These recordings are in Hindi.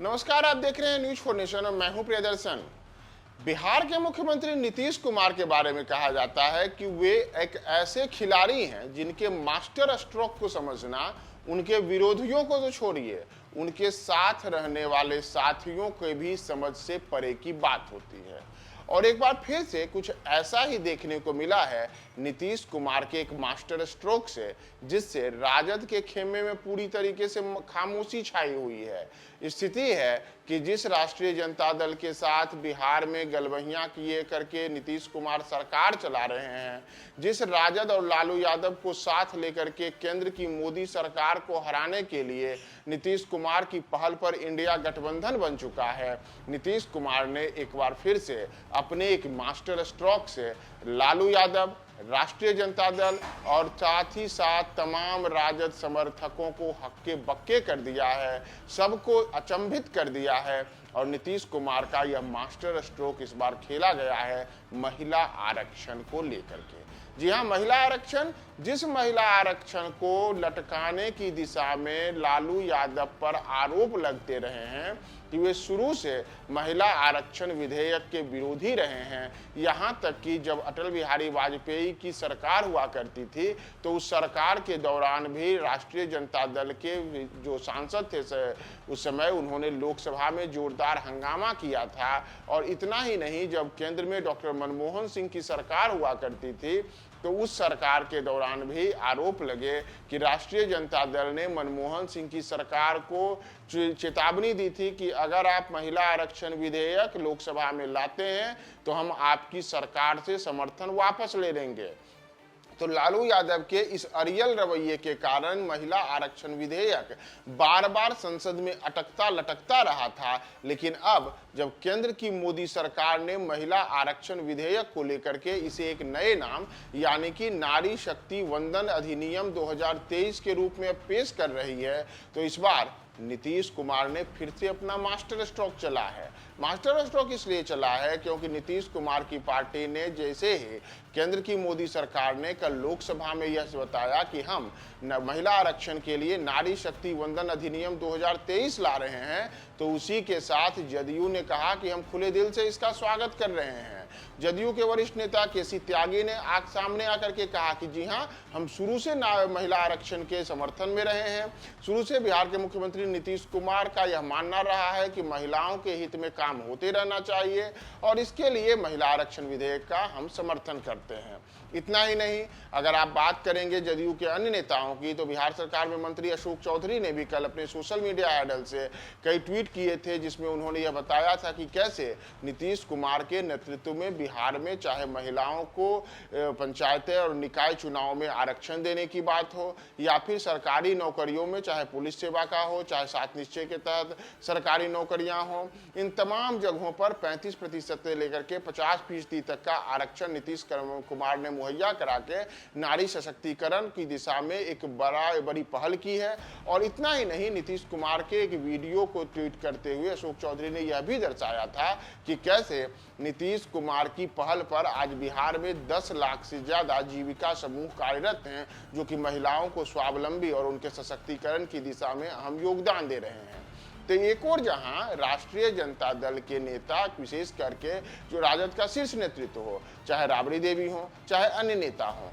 नमस्कार, आप देख रहे हैं न्यूज फॉर नेशन और मैं हूं प्रियदर्शन। बिहार के मुख्यमंत्री नीतीश कुमार के बारे में कहा जाता है कि वे एक ऐसे खिलाड़ी हैं जिनके मास्टर स्ट्रोक को समझना उनके विरोधियों को तो छोड़िए, उनके साथ रहने वाले साथियों के भी समझ से परे की बात होती है। और एक बार फिर से कुछ ऐसा ही देखने को मिला है नीतीश कुमार के एक मास्टर स्ट्रोक से, जिससे राजद के खेमे में पूरी तरीके से खामोशी छाई हुई है। स्थिति है कि जिस राष्ट्रीय जनता दल के साथ बिहार में गलबहियां किए करके नीतीश कुमार सरकार चला रहे हैं, जिस राजद और लालू यादव को साथ लेकर के केंद्र की मोदी सरकार को हराने के लिए नीतीश कुमार की पहल पर इंडिया गठबंधन बन चुका है, नीतीश कुमार ने एक बार फिर से अपने एक मास्टर स्ट्रोक से लालू यादव, राष्ट्रीय जनता दल और साथ ही साथ तमाम राजद समर्थकों को हक्के बक्के कर दिया है, सबको अचंभित कर दिया है। और नीतीश कुमार का यह मास्टर स्ट्रोक इस बार खेला गया है महिला आरक्षण को लेकर के। जी हाँ, महिला आरक्षण, जिस महिला आरक्षण को लटकाने की दिशा में लालू यादव पर आरोप लगते रहे हैं कि वे शुरू से महिला आरक्षण विधेयक के विरोधी रहे हैं। यहाँ तक कि जब अटल बिहारी वाजपेयी की सरकार हुआ करती थी तो उस सरकार के दौरान भी राष्ट्रीय जनता दल के जो सांसद थे उस समय उन्होंने लोकसभा में जोरदार हंगामा किया था। और इतना ही नहीं, जब केंद्र में डॉक्टर मनमोहन सिंह की सरकार हुआ करती थी तो उस सरकार के दौरान भी आरोप लगे कि राष्ट्रीय जनता दल ने मनमोहन सिंह की सरकार को चेतावनी दी थी कि अगर आप महिला आरक्षण विधेयक लोकसभा में लाते हैं तो हम आपकी सरकार से समर्थन वापस ले लेंगे। तो लालू यादव के इस अड़ियल रवैये के कारण महिला आरक्षण विधेयक बार बार संसद में अटकता लटकता रहा था। लेकिन अब जब केंद्र की मोदी सरकार ने महिला आरक्षण विधेयक को लेकर के इसे एक नए नाम यानी कि नारी शक्ति वंदन अधिनियम 2023 के रूप में पेश कर रही है, तो इस बार नीतीश कुमार ने फिर से अपना मास्टर स्ट्रोक चला है। मास्टर स्ट्रोक इसलिए चला है क्योंकि नीतीश कुमार की पार्टी ने जैसे ही केंद्र की मोदी सरकार ने कल लोकसभा में यह बताया कि हम महिला आरक्षण के लिए नारी शक्ति वंदन अधिनियम 2023 ला रहे हैं, तो उसी के साथ जदयू ने कहा कि हम खुले दिल से इसका स्वागत कर रहे हैं। जदयू के वरिष्ठ नेता केसी त्यागी ने सामने आकर के कहा कि जी हाँ, हम शुरू से महिला आरक्षण के समर्थन में रहे हैं। शुरू से बिहार के मुख्यमंत्री नीतीश कुमार का यह मानना रहा है कि महिलाओं के हित में काम होते रहना चाहिए और इसके लिए महिला आरक्षण विधेयक का हम समर्थन करते हैं। इतना ही नहीं, अगर आप बात करेंगे जदयू के अन्य नेताओं की, तो बिहार सरकार में मंत्री अशोक चौधरी ने भी कल अपने सोशल मीडिया हैंडल से कई ट्वीट किए थे, जिसमें उन्होंने यह बताया था कि कैसे नीतीश कुमार के नेतृत्व में बिहार में चाहे महिलाओं को पंचायतें और निकाय चुनाव में आरक्षण देने की बात हो या फिर सरकारी नौकरियों में चाहे पुलिस सेवा का हो, चाहे 7 निश्चय के तहत सरकारी नौकरियां हो, इन तमाम जगहों पर 35% से लेकर के 50% तक का आरक्षण नीतीश कुमार ने मुहैया करा के नारी सशक्तिकरण की दिशा में एक बड़ी पहल की है। और इतना ही नहीं, नीतीश कुमार के एक वीडियो को ट्वीट करते हुए अशोक चौधरी ने यह भी दर्शाया था कि कैसे नीतीश कुमार की पहल पर आज बिहार में 10 लाख से ज्यादा जीविका समूह कार्यरत हैं, जो कि महिलाओं को स्वावलंबी और उनके सशक्तिकरण की दिशा में अहम योगदान दे रहे हैं। तो एक और जहां राष्ट्रीय जनता दल के नेता, विशेष करके जो राजद का शीर्ष नेतृत्व हो, चाहे राबड़ी देवी हो चाहे अन्य नेता हो,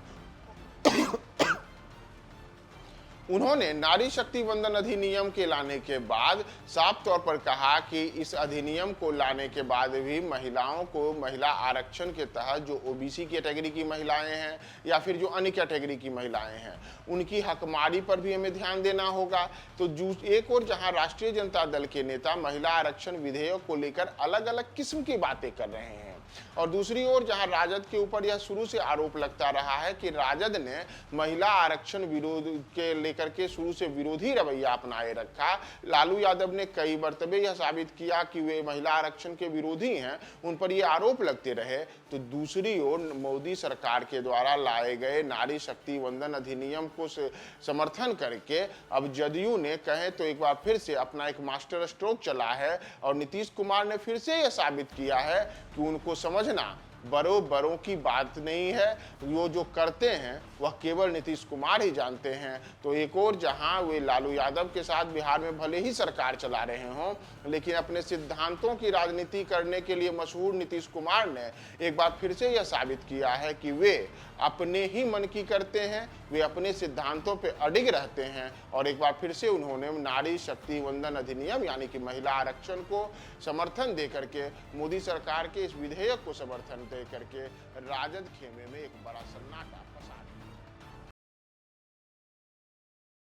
उन्होंने नारी शक्ति वंदन अधिनियम के लाने के बाद साफ तौर पर कहा कि इस अधिनियम को लाने के बाद भी महिलाओं को महिला आरक्षण के तहत जो ओबीसी कैटेगरी की महिलाएं हैं या फिर जो अन्य कैटेगरी की महिलाएं हैं, उनकी हकमारी पर भी हमें ध्यान देना होगा। तो एक और जहां राष्ट्रीय जनता दल के नेता महिला आरक्षण विधेयक को लेकर अलग अलग किस्म की बातें कर रहे हैं, और दूसरी ओर जहां राजद के ऊपर यह शुरू से आरोप लगता रहा है कि राजद ने महिला आरक्षण विरोध के लेकर के शुरू से विरोधी रवैया अपनाए रखा। लालू यादव ने कई मर्तबे यह साबित किया कि वे महिला आरक्षण के विरोधी हैं, उन पर यह आरोप लगते रहे। तो दूसरी ओर मोदी सरकार के द्वारा लाए गए नारी शक्ति वंदन अधिनियम को समर्थन करके अब जदयू ने कहे तो एक बार फिर से अपना एक मास्टर स्ट्रोक चला है और नीतीश कुमार ने फिर से यह साबित किया है कि उनको समझना बड़ों बड़ों की बात नहीं है, वो जो करते हैं वह केवल नीतीश कुमार ही जानते हैं। तो एक और जहां वे लालू यादव के साथ बिहार में भले ही सरकार चला रहे हों, लेकिन अपने सिद्धांतों की राजनीति करने के लिए मशहूर नीतीश कुमार ने एक बार फिर से यह साबित किया है कि वे अपने ही मन की करते हैं, वे अपने सिद्धांतों पे अडिग रहते हैं। और एक बार फिर से उन्होंने नारी शक्ति वंदन अधिनियम यानी कि महिला आरक्षण को समर्थन दे करके, मोदी सरकार के इस विधेयक को समर्थन दे करके राजद खेमे में एक बड़ा सन्नाटा फंसा दिया।